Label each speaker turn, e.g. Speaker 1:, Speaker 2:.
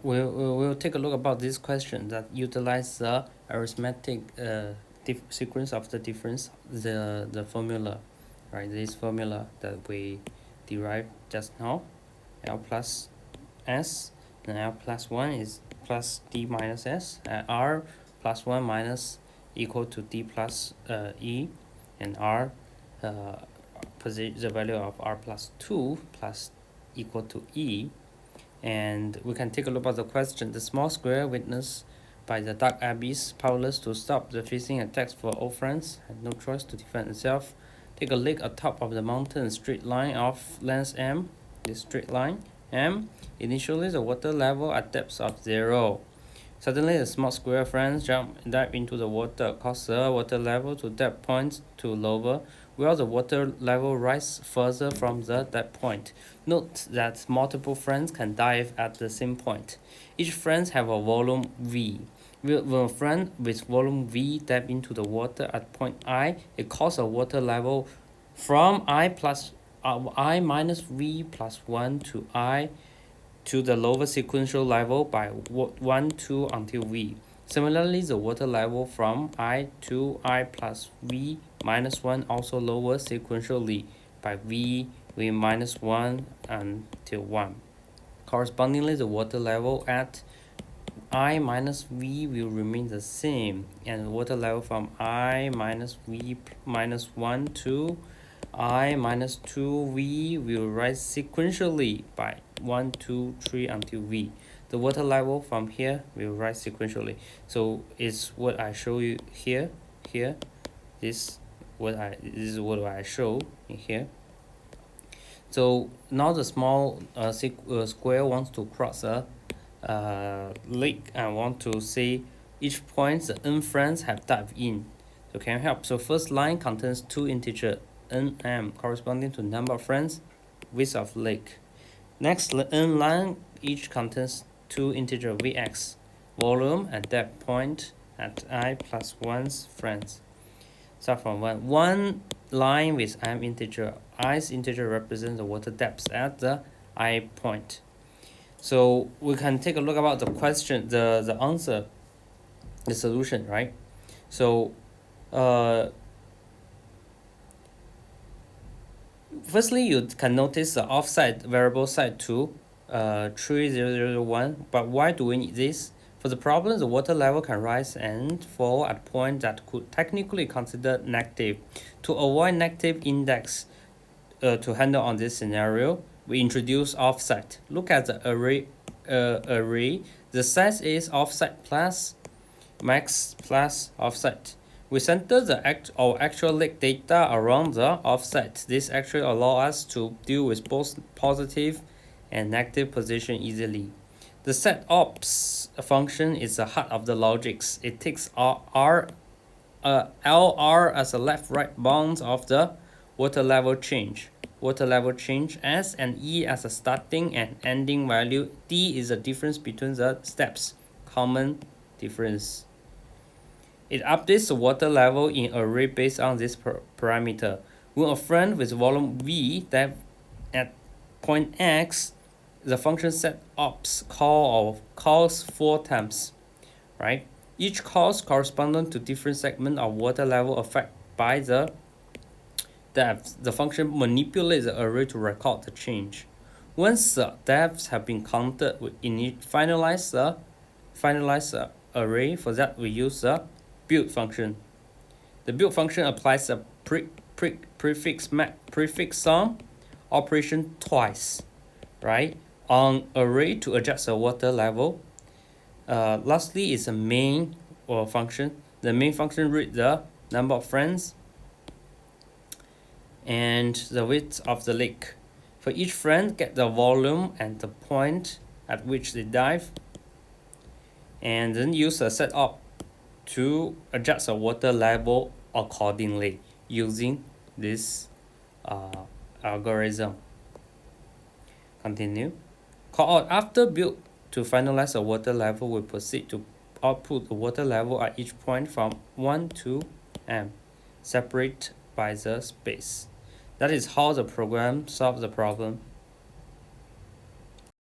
Speaker 1: we'll take a look about this question that utilize the arithmetic sequence of the difference, the formula, right? This formula that we derived just now, L plus S, and L plus 1 is plus D minus S, and R plus 1 minus equal to D plus E, and R the value of R plus 2 plus equal to E. And we can take a look at the question. The small square witnessed by the dark abyss, powerless to stop the phishing attacks for old friends, had no choice to defend itself. Take a look atop of the mountain, straight line of length M, this straight line M. Initially, the water level at depths of 0. Suddenly, the small square friends dive into the water, cause the water level to that point to lower, while the water level rise further from that point. Note that multiple friends can dive at the same point. Each friend have a volume V. When a friend with volume V dive into the water at point I, it causes a water level from I minus V plus 1 to I to the lower sequential level by 1, 2 until V. Similarly, the water level from I to I plus V minus 1 also lowers sequentially by V minus 1 until 1. Correspondingly, the water level at I minus V will remain the same, and the water level from I minus V minus 1 to I minus 2V will rise sequentially by 1, 2, 3 until V. The water level from here will rise sequentially. So it's what I show you here. This is what I show in here. So now the small square wants to cross a lake and want to see each point the n friends have dived in. So can you help? So first line contains two integers nm corresponding to number of friends, width of lake. Next n line each contains two integer vx, volume at that point at I plus 1's friends. Start from 1. One line with m integer. I's integer represents the water depth at the I point. So we can take a look about the question, the answer, the solution, right? So firstly, you can notice the offset variable set to 3001. But why do we need this? For the problem, the water level can rise and fall at a point that could technically consider negative. To avoid negative index to handle on this scenario, we introduce offset. Look at the array. The size is offset plus max plus offset. We center the actual lake data around the offset. This actually allows us to deal with both positive and negative position easily. The set ops function is the heart of the logics. It takes LR as a left-right bounds of the water level change. S and E as a starting and ending value. D is the difference between the steps, common difference. It updates the water level in array based on this parameter. When a friend with volume V that at point X, the function set ops calls 4 times, right? Each calls corresponding to different segment of water level affected by the depth. The function manipulates the array to record the change. Once the depths have been counted, we finalize the array. For that, we use the build function. The build function applies a prefix sum operation twice, right, on array to adjust the water level. Lastly is a main function. The main function reads the number of friends and the width of the lake. For each friend, get the volume and the point at which they dive, and then use a setup to adjust the water level accordingly using this algorithm. Continue. Call out after build to finalize the water level. We proceed to output the water level at each point from 1 to m, separate by the space. That is how the program solves the problem.